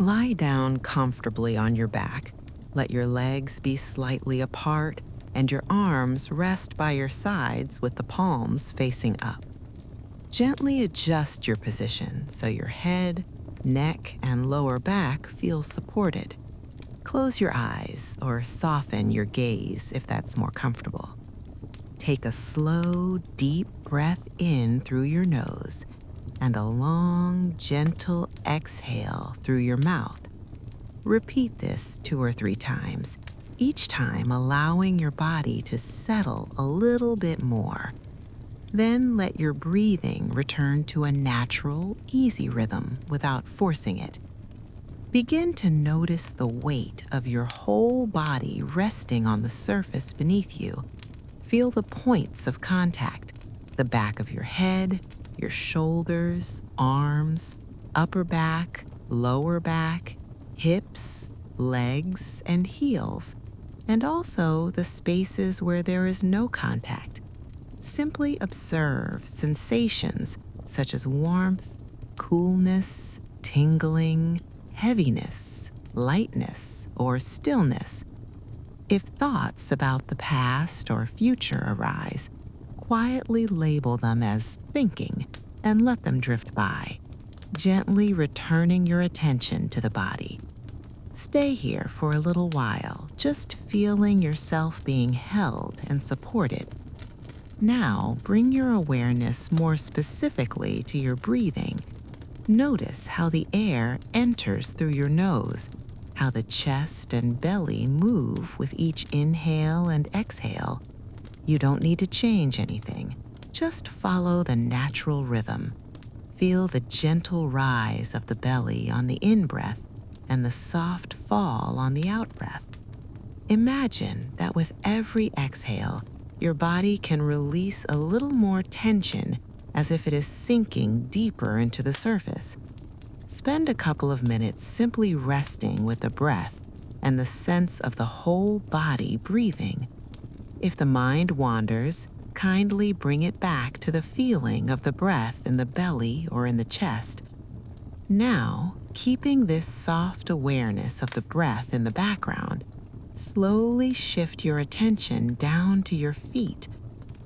Lie down comfortably on your back. Let your legs be slightly apart and your arms rest by your sides with the palms facing up. Gently adjust your position so your head, neck, and lower back feel supported. Close your eyes or soften your gaze if that's more comfortable. Take a slow, deep breath in through your nose and a long, gentle exhale through your mouth. Repeat this 2 or 3 times, each time allowing your body to settle a little bit more. Then let your breathing return to a natural, easy rhythm without forcing it. Begin to notice the weight of your whole body resting on the surface beneath you. Feel the points of contact, the back of your head, your shoulders, arms, upper back, lower back, hips, legs, and heels, and also the spaces where there is no contact. Simply observe sensations such as warmth, coolness, tingling, heaviness, lightness, or stillness. If thoughts about the past or future arise, quietly label them as thinking and let them drift by, gently returning your attention to the body. Stay here for a little while, just feeling yourself being held and supported. Now, bring your awareness more specifically to your breathing. Notice how the air enters through your nose, how the chest and belly move with each inhale and exhale. You don't need to change anything. Just follow the natural rhythm. Feel the gentle rise of the belly on the in-breath and the soft fall on the out-breath. Imagine that with every exhale, your body can release a little more tension as if it is sinking deeper into the surface. Spend a couple of minutes simply resting with the breath and the sense of the whole body breathing. If the mind wanders, kindly bring it back to the feeling of the breath in the belly or in the chest. Now, keeping this soft awareness of the breath in the background, slowly shift your attention down to your feet.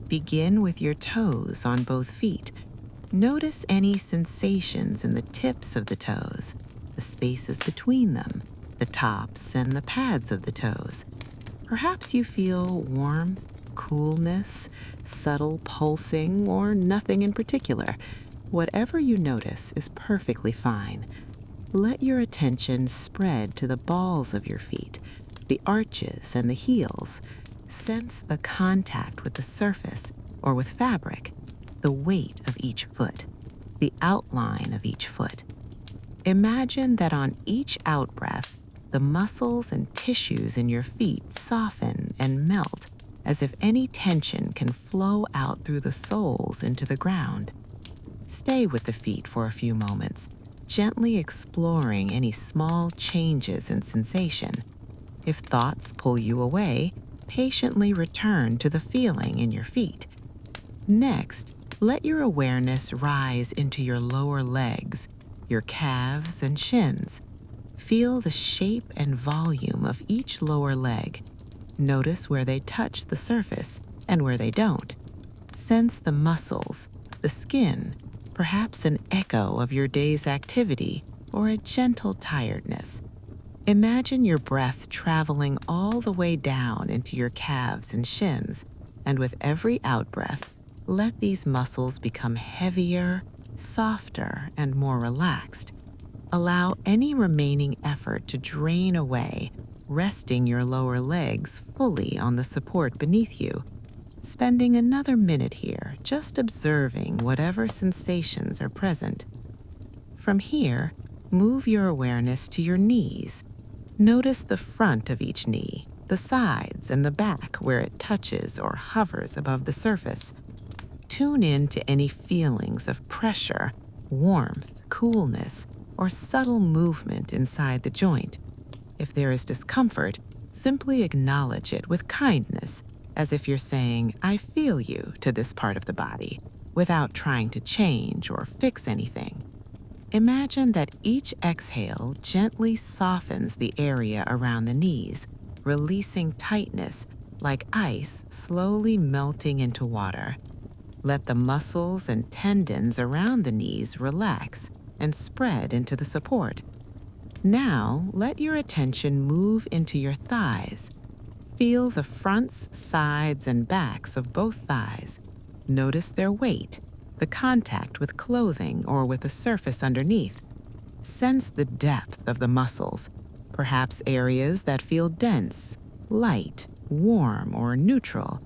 Begin with your toes on both feet. Notice any sensations in the tips of the toes, the spaces between them, the tops and the pads of the toes. Perhaps you feel warmth, coolness, subtle pulsing, or nothing in particular. Whatever you notice is perfectly fine. Let your attention spread to the balls of your feet, the arches and the heels. Sense the contact with the surface or with fabric, the weight of each foot, the outline of each foot. Imagine that on each out-breath, the muscles and tissues in your feet soften and melt as if any tension can flow out through the soles into the ground. Stay with the feet for a few moments, gently exploring any small changes in sensation. If thoughts pull you away, patiently return to the feeling in your feet. Next, let your awareness rise into your lower legs, your calves and shins. Feel the shape and volume of each lower leg. Notice where they touch the surface and where they don't. Sense the muscles, the skin, perhaps an echo of your day's activity or a gentle tiredness. Imagine your breath traveling all the way down into your calves and shins, and with every out-breath, let these muscles become heavier, softer, and more relaxed. Allow any remaining effort to drain away, resting your lower legs fully on the support beneath you. Spending another minute here, just observing whatever sensations are present. From here, move your awareness to your knees. Notice the front of each knee, the sides, and the back where it touches or hovers above the surface. Tune in to any feelings of pressure, warmth, coolness, or subtle movement inside the joint. If there is discomfort, simply acknowledge it with kindness, as if you're saying, "I feel you," to this part of the body, without trying to change or fix anything. Imagine that each exhale gently softens the area around the knees, releasing tightness like ice slowly melting into water. Let the muscles and tendons around the knees relax and spread into the support. Now, let your attention move into your thighs. Feel the fronts, sides, and backs of both thighs. Notice their weight, the contact with clothing or with the surface underneath. Sense the depth of the muscles, perhaps areas that feel dense, light, warm, or neutral.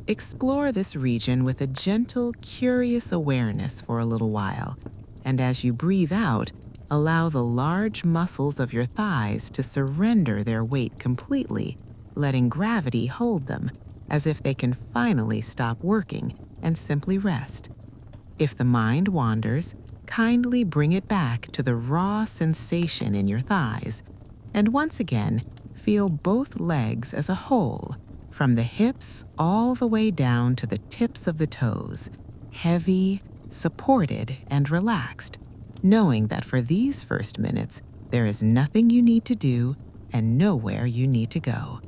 Explore this region with a gentle, curious awareness for a little while, and as you breathe out, allow the large muscles of your thighs to surrender their weight completely, letting gravity hold them, as if they can finally stop working and simply rest. If the mind wanders, kindly bring it back to the raw sensation in your thighs, and once again, feel both legs as a whole, from the hips all the way down to the tips of the toes, heavy, supported, and relaxed, knowing that for these first minutes, there is nothing you need to do and nowhere you need to go.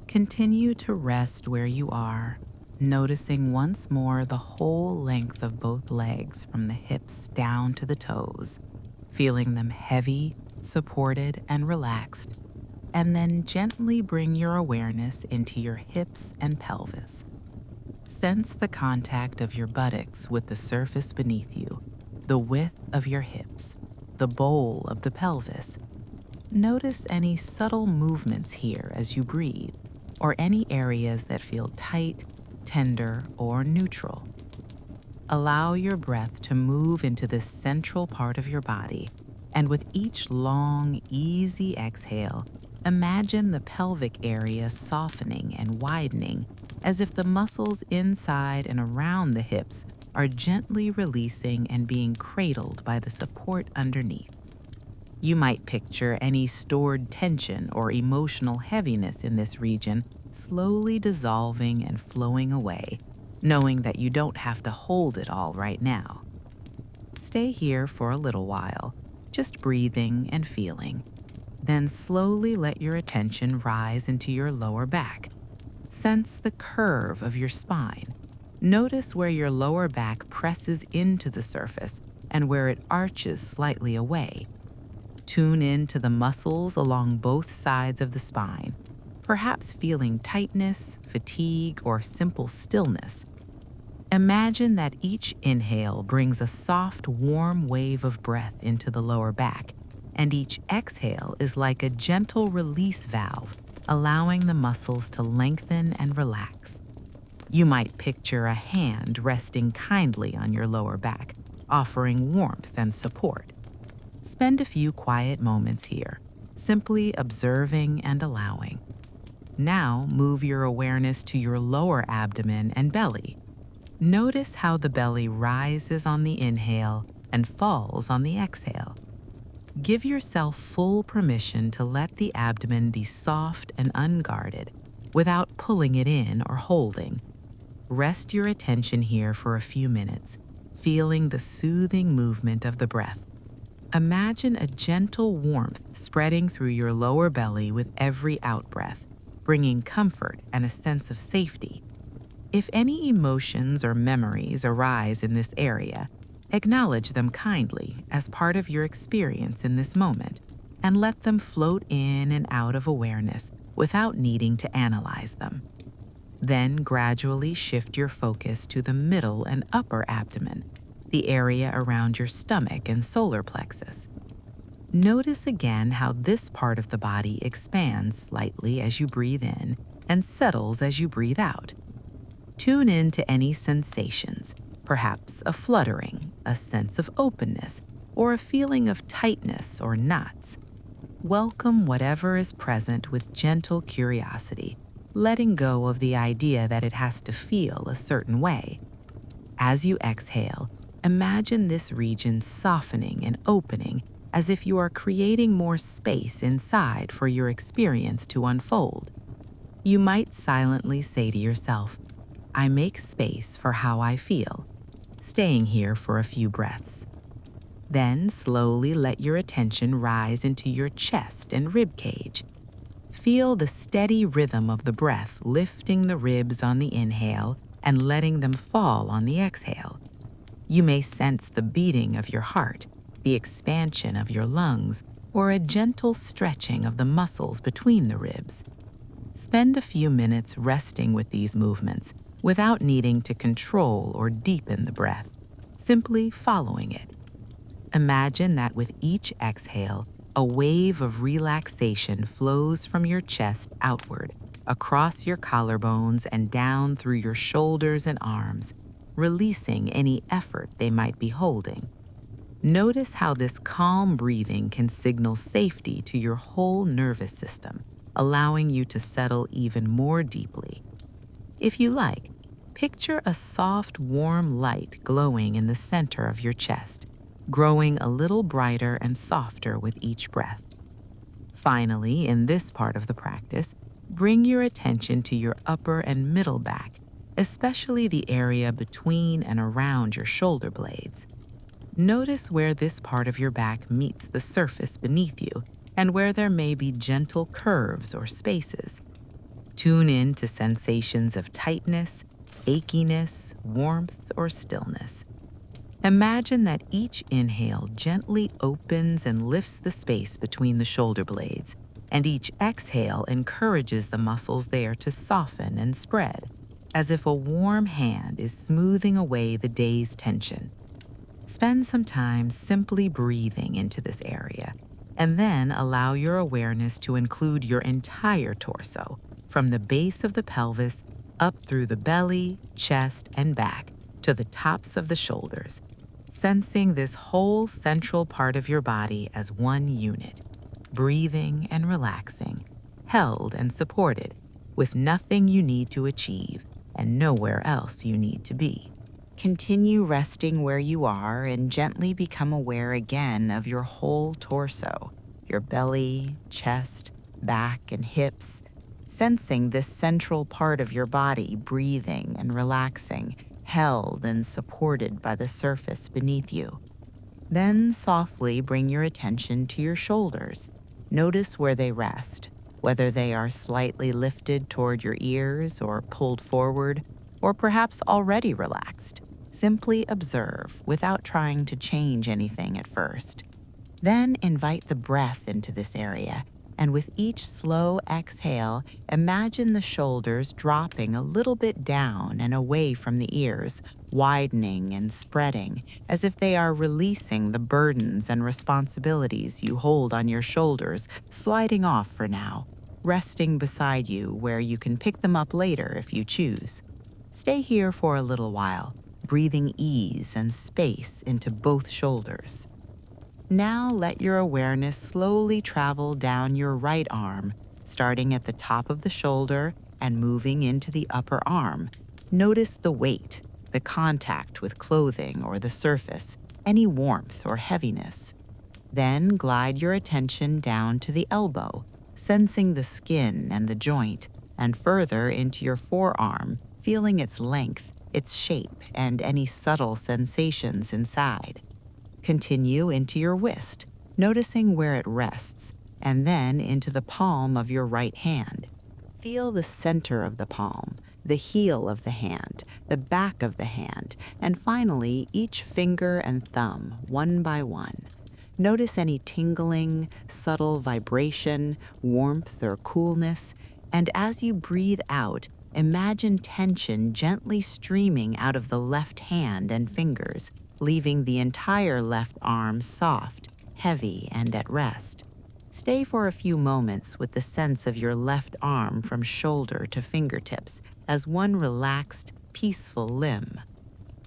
Continue to rest where you are, noticing once more the whole length of both legs from the hips down to the toes, feeling them heavy, supported, and relaxed, and then gently bring your awareness into your hips and pelvis. Sense the contact of your buttocks with the surface beneath you, the width of your hips, the bowl of the pelvis. Notice any subtle movements here as you breathe, or any areas that feel tight, tender, or neutral. Allow your breath to move into this central part of your body, and with each long, easy exhale, imagine the pelvic area softening and widening as if the muscles inside and around the hips are gently releasing and being cradled by the support underneath. You might picture any stored tension or emotional heaviness in this region slowly dissolving and flowing away, knowing that you don't have to hold it all right now. Stay here for a little while, just breathing and feeling. Then slowly let your attention rise into your lower back. Sense the curve of your spine. Notice where your lower back presses into the surface and where it arches slightly away. Tune in to the muscles along both sides of the spine, perhaps feeling tightness, fatigue, or simple stillness. Imagine that each inhale brings a soft, warm wave of breath into the lower back, and each exhale is like a gentle release valve, allowing the muscles to lengthen and relax. You might picture a hand resting kindly on your lower back, offering warmth and support. Spend a few quiet moments here, simply observing and allowing. Now move your awareness to your lower abdomen and belly. Notice how the belly rises on the inhale and falls on the exhale. Give yourself full permission to let the abdomen be soft and unguarded without pulling it in or holding. Rest your attention here for a few minutes, feeling the soothing movement of the breath. Imagine a gentle warmth spreading through your lower belly with every out-breath, bringing comfort and a sense of safety. If any emotions or memories arise in this area, acknowledge them kindly as part of your experience in this moment, and let them float in and out of awareness without needing to analyze them. Then gradually shift your focus to the middle and upper abdomen, the area around your stomach and solar plexus. Notice again how this part of the body expands slightly as you breathe in and settles as you breathe out. Tune in to any sensations, perhaps a fluttering, a sense of openness, or a feeling of tightness or knots. Welcome whatever is present with gentle curiosity, letting go of the idea that it has to feel a certain way. As you exhale, imagine this region softening and opening as if you are creating more space inside for your experience to unfold. You might silently say to yourself, "I make space for how I feel," staying here for a few breaths. Then slowly let your attention rise into your chest and rib cage. Feel the steady rhythm of the breath lifting the ribs on the inhale and letting them fall on the exhale. You may sense the beating of your heart, the expansion of your lungs, or a gentle stretching of the muscles between the ribs. Spend a few minutes resting with these movements without needing to control or deepen the breath, simply following it. Imagine that with each exhale, a wave of relaxation flows from your chest outward, across your collarbones and down through your shoulders and arms, releasing any effort they might be holding. Notice how this calm breathing can signal safety to your whole nervous system, allowing you to settle even more deeply. If you like, picture a soft, warm light glowing in the center of your chest, growing a little brighter and softer with each breath. Finally, in this part of the practice, bring your attention to your upper and middle back, especially the area between and around your shoulder blades. Notice where this part of your back meets the surface beneath you and where there may be gentle curves or spaces. Tune in to sensations of tightness, achiness, warmth, or stillness. Imagine that each inhale gently opens and lifts the space between the shoulder blades, and each exhale encourages the muscles there to soften and spread, as if a warm hand is smoothing away the day's tension. Spend some time simply breathing into this area, and then allow your awareness to include your entire torso, from the base of the pelvis up through the belly, chest, and back to the tops of the shoulders, sensing this whole central part of your body as one unit, breathing and relaxing, held and supported, with nothing you need to achieve and nowhere else you need to be. Continue resting where you are and gently become aware again of your whole torso, your belly, chest, back, and hips, sensing this central part of your body breathing and relaxing, held and supported by the surface beneath you. Then softly bring your attention to your shoulders. Notice where they rest, whether they are slightly lifted toward your ears or pulled forward, or perhaps already relaxed. Simply observe without trying to change anything at first. Then invite the breath into this area, and with each slow exhale, imagine the shoulders dropping a little bit down and away from the ears, widening and spreading, as if they are releasing the burdens and responsibilities you hold on your shoulders, sliding off for now, resting beside you where you can pick them up later if you choose. Stay here for a little while, breathing ease and space into both shoulders. Now let your awareness slowly travel down your right arm, starting at the top of the shoulder and moving into the upper arm. Notice the weight, the contact with clothing or the surface, any warmth or heaviness. Then glide your attention down to the elbow, sensing the skin and the joint, and further into your forearm, feeling its length, its shape, and any subtle sensations inside. Continue into your wrist, noticing where it rests, and then into the palm of your right hand. Feel the center of the palm, the heel of the hand, the back of the hand, and finally each finger and thumb, one by one. Notice any tingling, subtle vibration, warmth, or coolness, and as you breathe out, imagine tension gently streaming out of the left hand and fingers, leaving the entire left arm soft, heavy, and at rest. Stay for a few moments with the sense of your left arm from shoulder to fingertips as one relaxed, peaceful limb.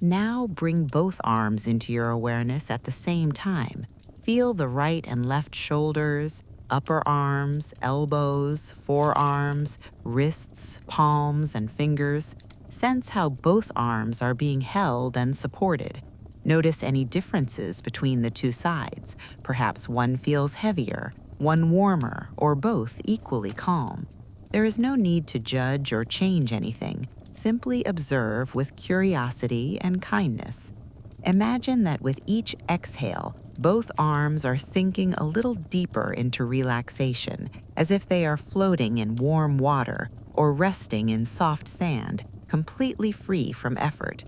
Now bring both arms into your awareness at the same time. Feel the right and left shoulders, upper arms, elbows, forearms, wrists, palms, and fingers. Sense how both arms are being held and supported. Notice any differences between the two sides. Perhaps one feels heavier, one warmer, or both equally calm. There is no need to judge or change anything. Simply observe with curiosity and kindness. Imagine that with each exhale, Both arms are sinking a little deeper into relaxation, as if they are floating in warm water or resting in soft sand, completely free from effort.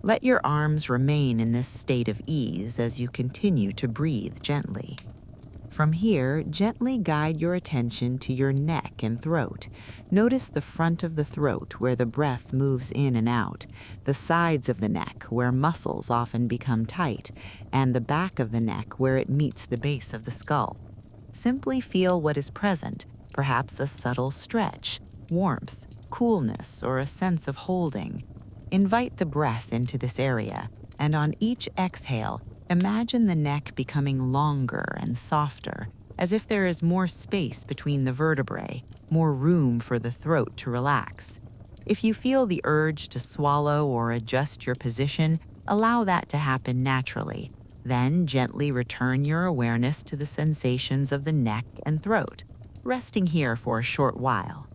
Let your arms remain in this state of ease as you continue to breathe gently. From here, gently guide your attention to your neck and throat. Notice the front of the throat where the breath moves in and out, the sides of the neck where muscles often become tight, and the back of the neck where it meets the base of the skull. Simply feel what is present, perhaps a subtle stretch, warmth, coolness, or a sense of holding. Invite the breath into this area, and on each exhale, imagine the neck becoming longer and softer, as if there is more space between the vertebrae, more room for the throat to relax. If you feel the urge to swallow or adjust your position, allow that to happen naturally. Then gently return your awareness to the sensations of the neck and throat, resting here for a short while.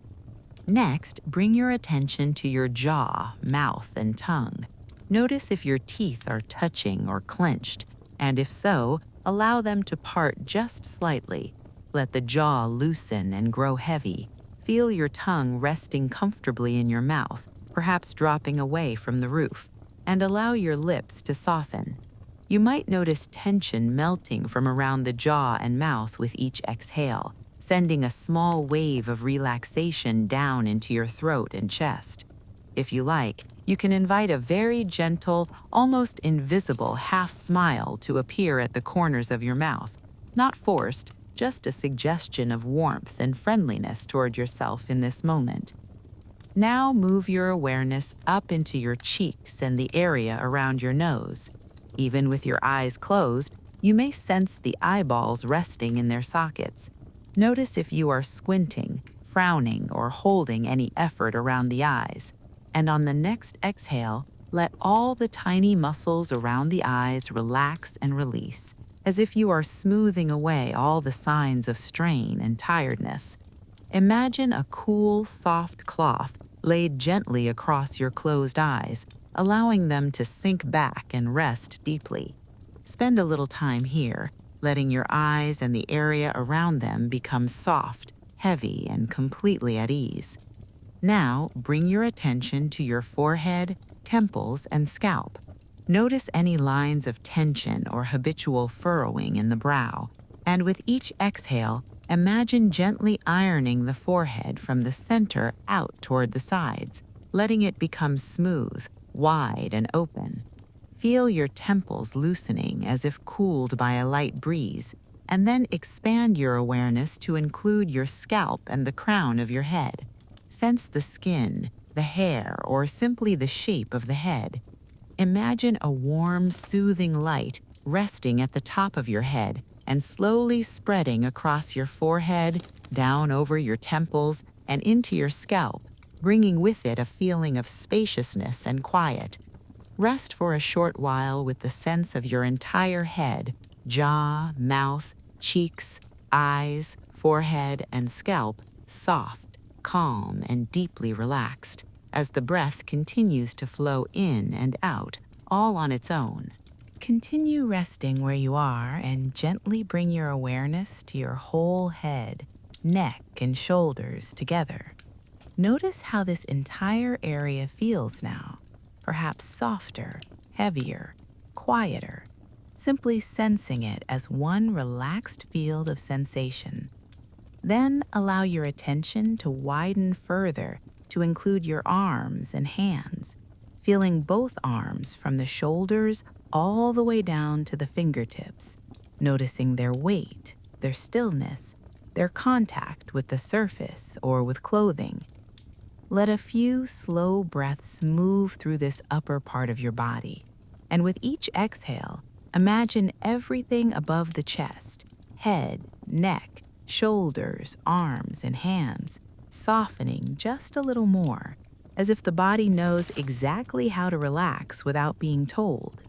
Next, bring your attention to your jaw, mouth, and tongue. Notice if your teeth are touching or clenched, and if so, allow them to part just slightly. Let the jaw loosen and grow heavy. Feel your tongue resting comfortably in your mouth, perhaps dropping away from the roof, and allow your lips to soften. You might notice tension melting from around the jaw and mouth with each exhale, sending a small wave of relaxation down into your throat and chest. If you like, you can invite a very gentle, almost invisible half smile to appear at the corners of your mouth. Not forced, just a suggestion of warmth and friendliness toward yourself in this moment. Now move your awareness up into your cheeks and the area around your nose. Even with your eyes closed, you may sense the eyeballs resting in their sockets. Notice if you are squinting, frowning, or holding any effort around the eyes. And on the next exhale, let all the tiny muscles around the eyes relax and release, as if you are smoothing away all the signs of strain and tiredness. Imagine a cool, soft cloth laid gently across your closed eyes, allowing them to sink back and rest deeply. Spend a little time here, letting your eyes and the area around them become soft, heavy, and completely at ease. Now, bring your attention to your forehead, temples, and scalp. Notice any lines of tension or habitual furrowing in the brow, and with each exhale, imagine gently ironing the forehead from the center out toward the sides, letting it become smooth, wide, and open. Feel your temples loosening as if cooled by a light breeze, and then expand your awareness to include your scalp and the crown of your head. Sense the skin, the hair, or simply the shape of the head. Imagine a warm, soothing light resting at the top of your head and slowly spreading across your forehead, down over your temples, and into your scalp, bringing with it a feeling of spaciousness and quiet. Rest for a short while with the sense of your entire head, jaw, mouth, cheeks, eyes, forehead, and scalp soft, calm, and deeply relaxed, as the breath continues to flow in and out, all on its own. Continue resting where you are and gently bring your awareness to your whole head, neck, and shoulders together. Notice how this entire area feels now, perhaps softer, heavier, quieter, simply sensing it as one relaxed field of sensation. Then allow your attention to widen further to include your arms and hands, feeling both arms from the shoulders all the way down to the fingertips, noticing their weight, their stillness, their contact with the surface or with clothing. Let a few slow breaths move through this upper part of your body, and with each exhale, imagine everything above the chest, head, neck, shoulders, arms, and hands softening just a little more, as if the body knows exactly how to relax without being told.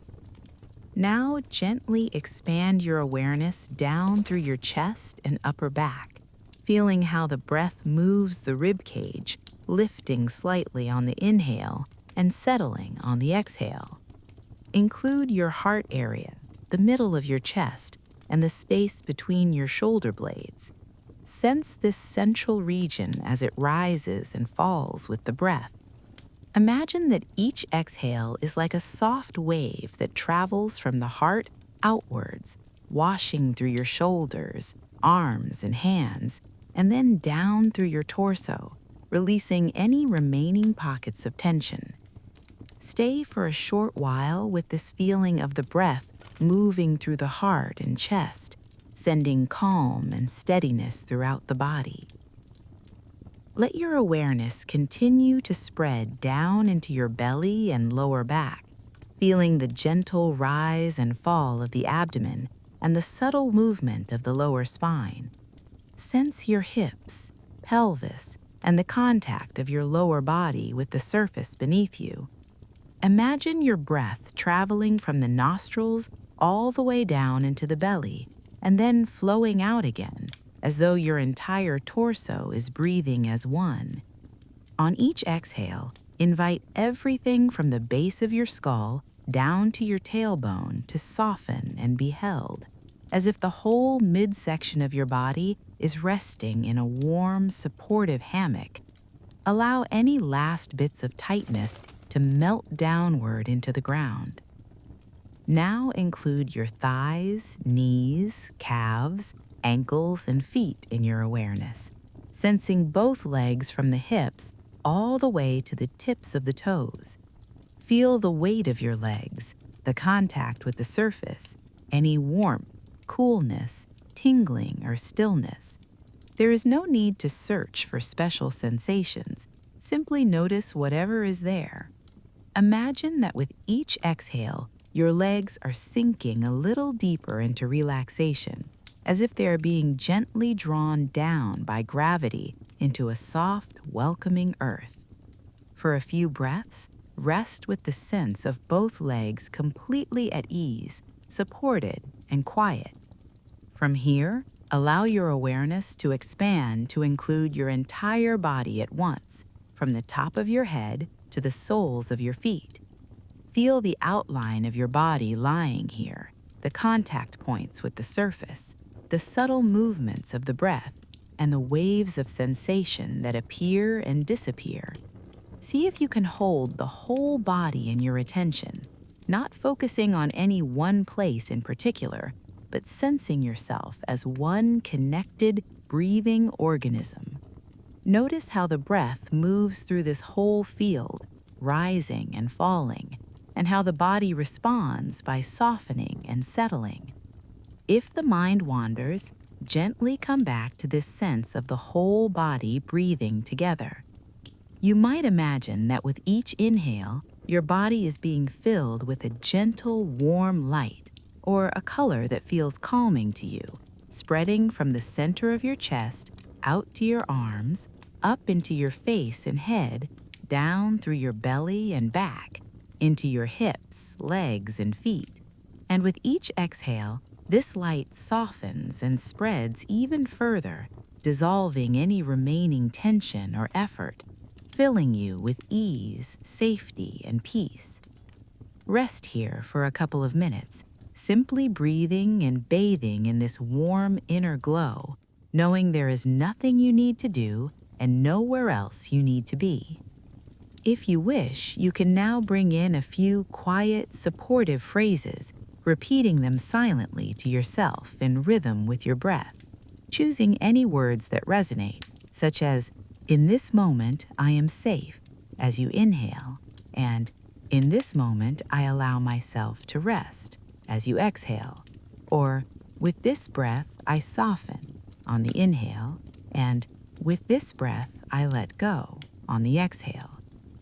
Now gently expand your awareness down through your chest and upper back, feeling how the breath moves the rib cage, lifting slightly on the inhale and settling on the exhale. Include your heart area, the middle of your chest, and the space between your shoulder blades. Sense this central region as it rises and falls with the breath. Imagine that each exhale is like a soft wave that travels from the heart outwards, washing through your shoulders, arms, and hands, and then down through your torso, releasing any remaining pockets of tension. Stay for a short while with this feeling of the breath moving through the heart and chest, sending calm and steadiness throughout the body. Let your awareness continue to spread down into your belly and lower back, feeling the gentle rise and fall of the abdomen and the subtle movement of the lower spine. Sense your hips, pelvis, and the contact of your lower body with the surface beneath you. Imagine your breath traveling from the nostrils all the way down into the belly and then flowing out again, as though your entire torso is breathing as one. On each exhale, invite everything from the base of your skull down to your tailbone to soften and be held, as if the whole midsection of your body is resting in a warm, supportive hammock. Allow any last bits of tightness to melt downward into the ground. Now include your thighs, knees, calves, ankles, and feet in your awareness, sensing both legs from the hips all the way to the tips of the toes. Feel the weight of your legs, the contact with the surface, any warmth, coolness, tingling, or stillness. There is no need to search for special sensations. Simply notice whatever is there. Imagine that with each exhale, your legs are sinking a little deeper into relaxation, as if they are being gently drawn down by gravity into a soft, welcoming earth. For a few breaths, rest with the sense of both legs completely at ease, supported, and quiet. From here, allow your awareness to expand to include your entire body at once, from the top of your head to the soles of your feet. Feel the outline of your body lying here, the contact points with the surface, the subtle movements of the breath, and the waves of sensation that appear and disappear. See if you can hold the whole body in your attention, not focusing on any one place in particular, but sensing yourself as one connected, breathing organism. Notice how the breath moves through this whole field, rising and falling, and how the body responds by softening and settling. If the mind wanders, gently come back to this sense of the whole body breathing together. You might imagine that with each inhale, your body is being filled with a gentle, warm light, or a color that feels calming to you, spreading from the center of your chest out to your arms, up into your face and head, down through your belly and back, into your hips, legs, and feet. And with each exhale, this light softens and spreads even further, dissolving any remaining tension or effort, filling you with ease, safety, and peace. Rest here for a couple of minutes, simply breathing and bathing in this warm inner glow, knowing there is nothing you need to do and nowhere else you need to be. If you wish, you can now bring in a few quiet, supportive phrases, repeating them silently to yourself in rhythm with your breath, choosing any words that resonate, such as, "In this moment, I am safe," as you inhale, and "In this moment, I allow myself to rest," as you exhale, or "With this breath, I soften," on the inhale, and "With this breath, I let go," on the exhale.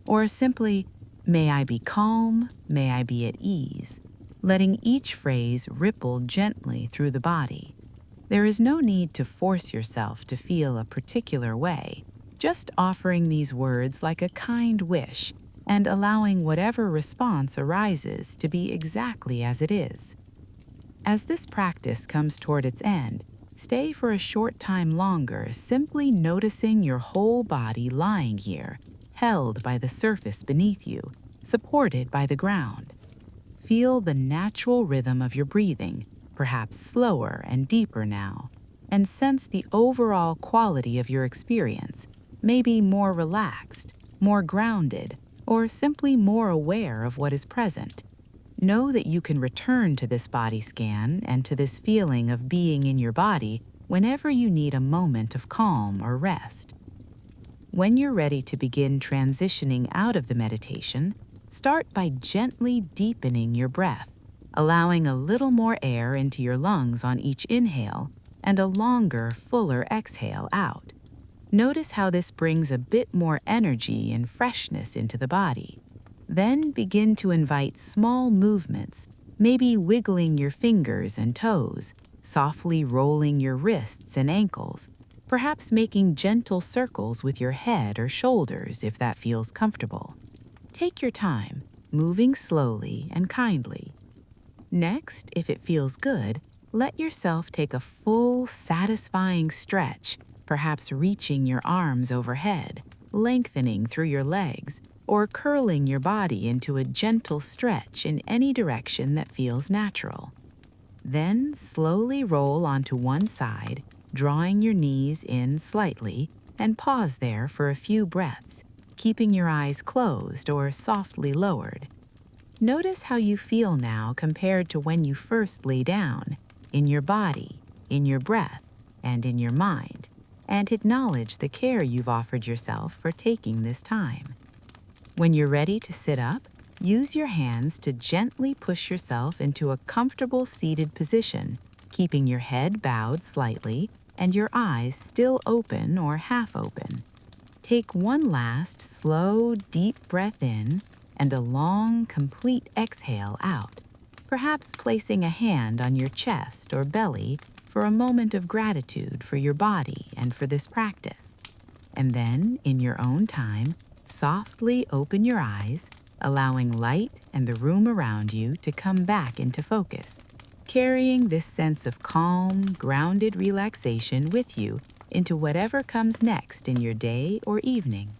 Or simply, "May I be calm, may I be at ease," letting each phrase ripple gently through the body. There is no need to force yourself to feel a particular way, just offering these words like a kind wish and allowing whatever response arises to be exactly as it is. As this practice comes toward its end, stay for a short time longer, simply noticing your whole body lying here, held by the surface beneath you, supported by the ground. Feel the natural rhythm of your breathing, perhaps slower and deeper now, and sense the overall quality of your experience, maybe more relaxed, more grounded, or simply more aware of what is present. Know that you can return to this body scan and to this feeling of being in your body whenever you need a moment of calm or rest. When you're ready to begin transitioning out of the meditation, start by gently deepening your breath, allowing a little more air into your lungs on each inhale and a longer, fuller exhale out. Notice how this brings a bit more energy and freshness into the body. Then begin to invite small movements, maybe wiggling your fingers and toes, softly rolling your wrists and ankles, perhaps making gentle circles with your head or shoulders if that feels comfortable. Take your time, moving slowly and kindly. Next, if it feels good, let yourself take a full, satisfying stretch, perhaps reaching your arms overhead, lengthening through your legs, or curling your body into a gentle stretch in any direction that feels natural. Then slowly roll onto one side, drawing your knees in slightly, and pause there for a few breaths, keeping your eyes closed or softly lowered. Notice how you feel now compared to when you first lay down, in your body, in your breath, and in your mind, and acknowledge the care you've offered yourself for taking this time. When you're ready to sit up, use your hands to gently push yourself into a comfortable seated position, keeping your head bowed slightly and your eyes still open or half open. Take one last slow, deep breath in and a long, complete exhale out, perhaps placing a hand on your chest or belly for a moment of gratitude for your body and for this practice. And then, in your own time, softly open your eyes, allowing light and the room around you to come back into focus, carrying this sense of calm, grounded relaxation with you into whatever comes next in your day or evening.